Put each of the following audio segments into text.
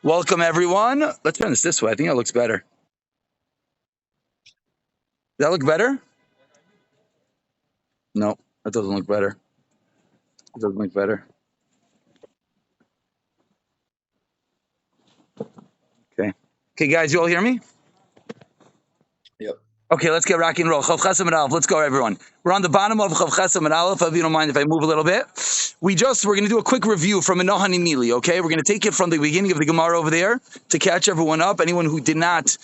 Welcome, everyone. Let's turn this way. I think that looks better. Does that look better? No, that doesn't look better. It doesn't look better. Okay. Okay, guys, you all hear me? Yep. Okay, let's get rock and roll. Chav Chesam and Aleph. Let's go, everyone. We're on the bottom of Chav Chesam and Aleph. If you don't mind if I move a little bit. We're going to do a quick review from Menohani Mili, okay? We're going to take it from the beginning of the Gemara over there to catch everyone up. Anyone who did not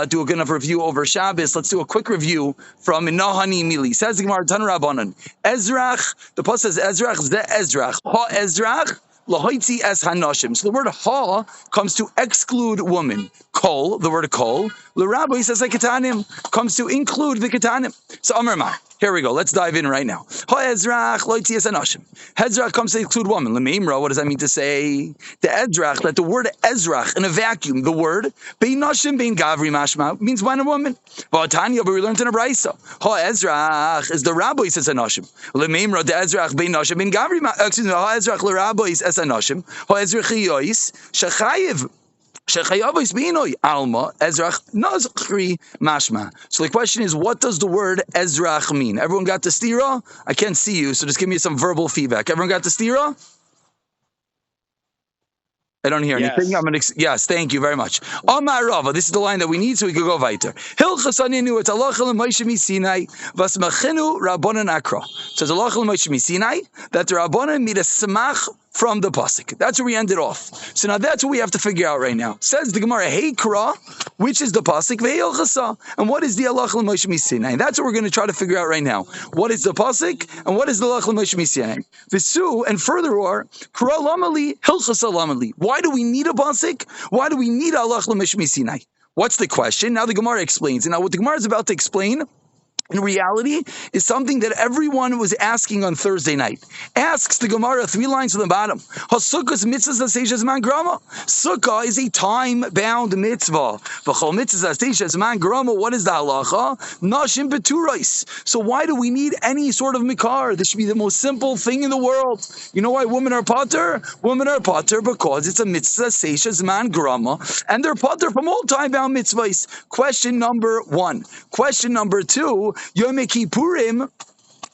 do a good enough review over Shabbos, let's do a quick review from Menohani Mili. Says the Gemara, Tan Rabbanan. Ezrach, the post says Ezrach, Ze Ezrach. Ha Ezrach. Lahoitzi es hanoshim. So the word ha comes to exclude woman. Kol, the word kol. L'rabbi says ketanim, comes to include the ketanim. So Amar Mar. Here we go. Let's dive in right now. Ha ezrach loitzi es hanoshim. Ezrach comes to include woman. L'meimra, what does that mean to say? The ezrach, that the word ezrach in a vacuum, the word bein nashim bein gavri mashma means man and woman. V'atanya, but we learned in a brayso. Ha ezrach is the rabbi says hanoshim. L'meimra the ezrach bein nashim bein gavri. Excuse me. Ha ezrach l'rabbi es hanoshim. Ha ezrach yois shechayev. Alma Ezrach Nazchri Mashma. So the question is, what does the word Ezrach mean? Everyone got the stira? I can't see you, so just give me some verbal feedback. Everyone got the stira? I don't hear anything. Yes, thank you very much. Amar Rava, this is the line that we need so we can go weiter. Hilchas aninu et halachah l'Moshe miSinai v'asmachenu Rabbanan akra. So it's halachah l'Moshe miSinai that the Rabbanan made a smach from the pasuk. That's where we ended off. So now that's what we have to figure out right now. Says the Gemara, Heikra, which is the pasuk, ve'ilchasa, and what is the halachah l'Moshe miSinai? That's what we're going to try to figure out right now. What is the pasuk and what is the halachah l'Moshe miSinai? V'su, and furthermore, kra lamali hilchasa lamali. Why do we need a pasuk? Why do we need halachah l'Moshe miSinai? What's the question? Now the Gemara explains. And now what the Gemara is about to explain in reality is something that everyone was asking on Thursday night. Asks the Gemara 3 lines from the bottom. Sukkah's mitzvahs aseshes man grama. Sukkah is a time-bound mitzvah. V'chol mitzvahs aseshes man grama. What is the halacha? Nashim beturais. So why do we need any sort of mikar? This should be the most simple thing in the world. You know why women are potter? Women are potter because it's a mitzvah aseshes man grama, and they're potter from all time-bound mitzvahs. Question number 1. Question number 2. Yom Kippurim,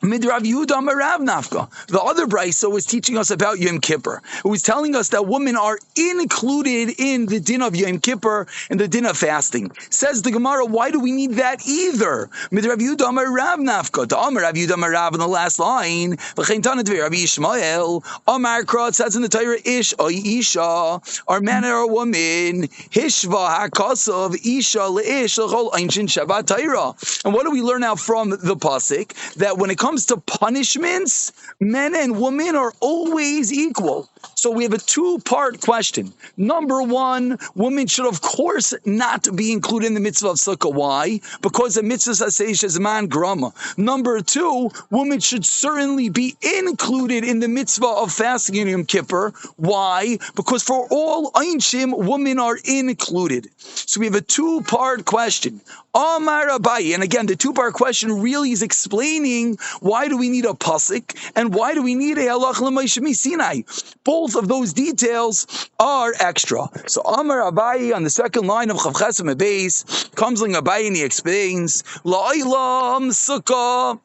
Midrav Yehuda Marav Nafka. The other brayso was teaching us about Yom Kippur. It was telling us that women are included in the din of Yom Kippur and the din of fasting. Says the Gemara, why do we need that either? Midrav Yehuda Marav Nafka. The Amar Rav Yehuda Marav in the last line. V'chein tanat Rabbi Yishmael. Amar Kra, it says in the Torah, Ish or Isha, or man or woman. Hishva hakasav Isha leish l'chol einshin Shabbat Torah. And what do we learn now from the pasuk? That when it comes to punishments, men and women are always equal. So we have a 2-part question. Number 1, women should of course not be included in the mitzvah of sukkah. Why? Because the mitzvah says man grama. Number 2, women should certainly be included in the mitzvah of fasting in Yom Kippur. Why? Because for all einshim, women are included. So we have a 2-part question. Amar Abaye, and again, the 2-part question really is explaining why do we need a pasuk and why do we need a halach l'Moshe miSinai. Both of those details are extra. So Amar Abaye on the second line of Chav Chesam Beis comes like Abaye and he explains La'olam Sukkah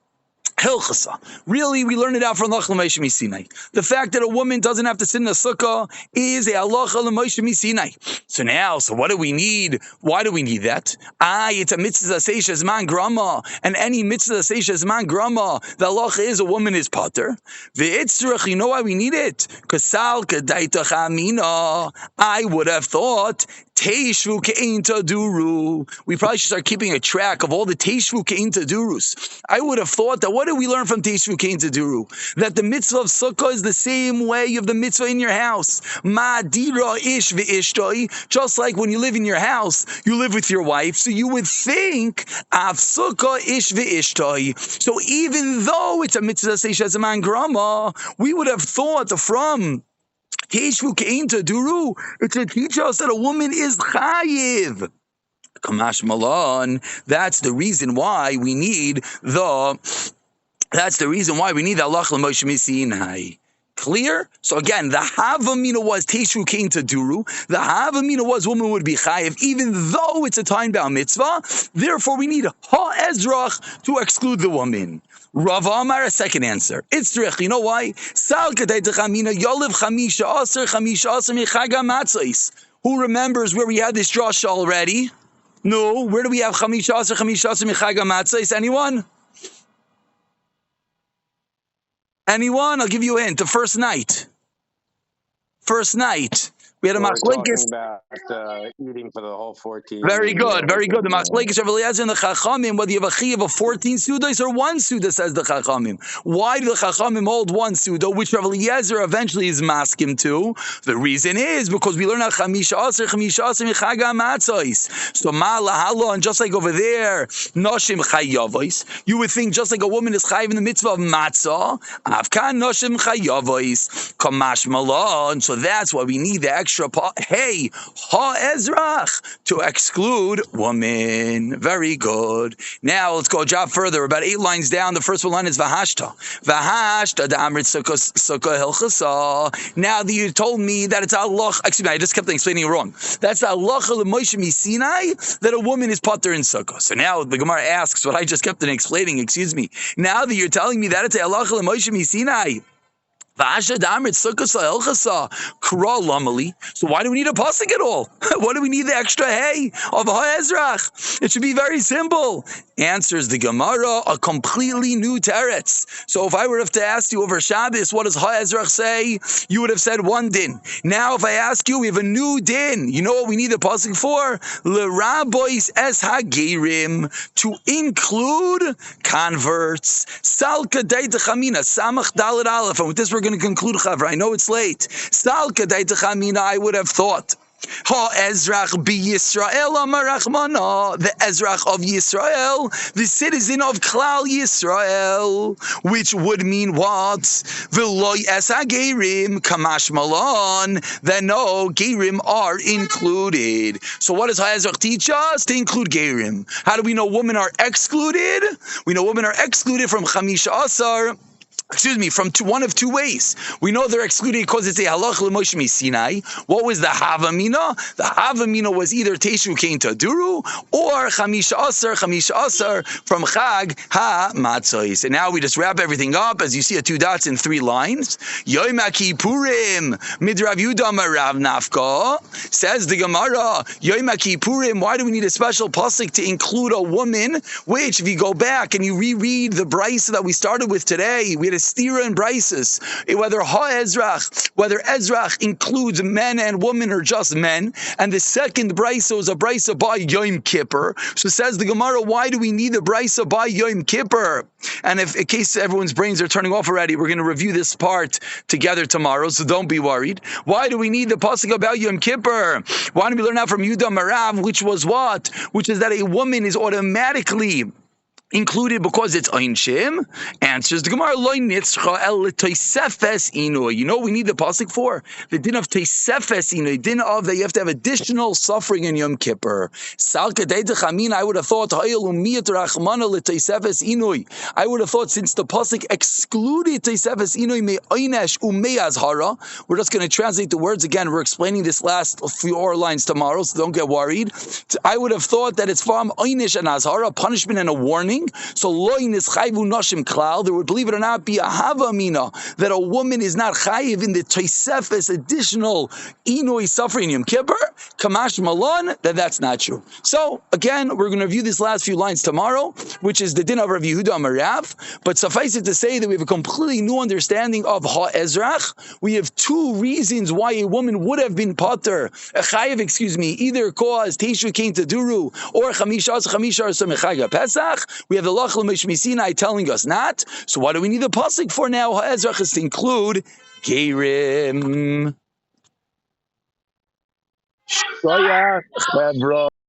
Hilchasa. Really, we learn it out from Halach l'Moshe miSinai. The fact that a woman doesn't have to sit in a sukkah is a halacha l'Moshe miSinai. So what do we need? Why do we need that? It's a mitzvah seishes man grama, and any mitzvah seishes man grama, the halacha is a woman is potter. V'itzrach, you know why we need it? Kasal kadaita chamina. I would have thought Teishvu ke'ein taduru. We probably should start keeping a track of all the Teishvu ke'ein tadurus. I would have thought that what do we learn from Teishvu ke'ein taduru? That the mitzvah of sukkah is the same way you have the mitzvah in your house. Ma dira ish v'ishtoi. Just like when you live in your house, you live with your wife. So you would think av sukkah ish v'ishtoi. So even though it's a mitzvah seishes man grama, we would have thought from Teishvu ke'ein taduru, it's to teach us that a woman is chayiv. Kamash Malan. That's the reason why we need the halach l'Moshe miSinai. Clear? So again, the Havamina was Teshu came to Duru. The Havamina was woman would be Chayiv, even though it's a time-bound mitzvah. Therefore, we need Ha-Ezrach to exclude the woman. Rav Amar, a second answer. It's Drich. You know why? Sal Kadei Techamina Yoliv Chamisha Aser Mechaga Matzos. Who remembers where we had this drush already? No. Where do we have Chamisha Aser Mechaga Matzos? Anyone? Anyone? I'll give you a hint. The first night. We had a machlekes. We're talking about eating for the whole 14. Very good. The machlekes of Eliezer and the Chachamim, whether you have a chiv of 14 sudas or one suda, says the Chachamim. Why do the Chachamim hold one suda, which Rav Eliezer eventually is maskim to? The reason is because we learn out chamisha aser michaga matzos. So ma lahalo, and just like over there, noshim chayavos. You would think just like a woman is chayiv in the mitzvah of matzah, avkan noshim chayavos kamash malon. So that's why we need the extra ha-ezrach to exclude woman. Very good. Now let's go a job further. About 8 lines down, the first line is v'hashta da'amrit sukkah hilchasa. Now that you told me that it's Allah, excuse me, I just kept explaining it wrong. That's Allah l'Moshe Misinai, that a woman is pater in sukkah. So now the Gemara asks what I just kept explaining, excuse me. Now that you're telling me that it's Allah l'Moshe Misinai, so why do we need a pasuk at all? What do we need the extra hey of ha-ezrach? It should be very simple. Answers the Gemara, a completely new teretz. So if I were to ask you over Shabbos, what does ha-ezrach say? You would have said one din. Now if I ask you, we have a new din. You know what we need the pasuk for? L'rabois es hagerim, to include converts. Salka deitachamina, samach dalet aleph. And with this we're going to conclude, Chavra. I know it's late. Salka deitachamina, I would have thought. Ha-ezrach bi Yisrael amarachmana, the Ezrach of Yisrael, the citizen of Klal Yisrael, which would mean what? V'loy es ha-gerim kamash malon, then no, gerim are included. So what does ha-ezrach teach us? To include gerim. How do we know women are excluded? We know women are excluded from chamisha asar. From one of two ways. We know they're excluded because it's a halach l'Moshe Sinai. What was the havamina? The havamina was either Teshu Kain Taduru or Chamisha Asar from Chag ha-Matzos. And now we just wrap everything up as you see 2 dots in 3 lines. Yom HaKippurim midrav Yudah marav nafka, says the Gemara. Yom HaKippurim, why do we need a special pasuk to include a woman? Which, if you go back and you reread the brisa that we started with today, we had a stira and brises, whether ha-ezrach, whether ezrach includes men and women or just men, and the second brisa is a brisa by Yom Kippur. So says the Gemara, why do we need the brisa by Yom Kippur? And if in case everyone's brains are turning off already, we're going to review this part together tomorrow, so don't be worried. Why do we need the pasuk about Yom Kippur? Why don't we learn out from Yudah Marav, which was what? Which is that a woman is automatically included because it's Ein Shem. Answers the Gemara, Loi nitzcha el toisefes inui. You know what we need the pasuk for? The din of toisefes inui, din of that you have to have additional suffering in Yom Kippur. Salka deitach, I would have thought, I would have thought since the pasuk excluded toisefes inui me einesh umei azhara, we're just going to translate the words again. We're explaining this last 4 lines tomorrow, so don't get worried. I would have thought that it's from einesh and azhara, punishment and a warning. So loy nischayvu noshim klal, there would, believe it or not, be a havamina that a woman is not chayiv in the toisefes additional inui suffering Yom Kippur, kamash malon, that's not true. So again, we're going to review this last few lines tomorrow, which is the din of Rav Yehuda Amarav. But suffice it to say that we have a completely new understanding of ha-ezrach. We have 2 reasons why a woman would have been pater, chayiv, either cause Teshu Kain Taduru or chamisha mechaga Pesach. We have the Lach l'Moshe Sinai telling us not. So why do we need the pasuk for now? Ha-ezrach is to include gerim.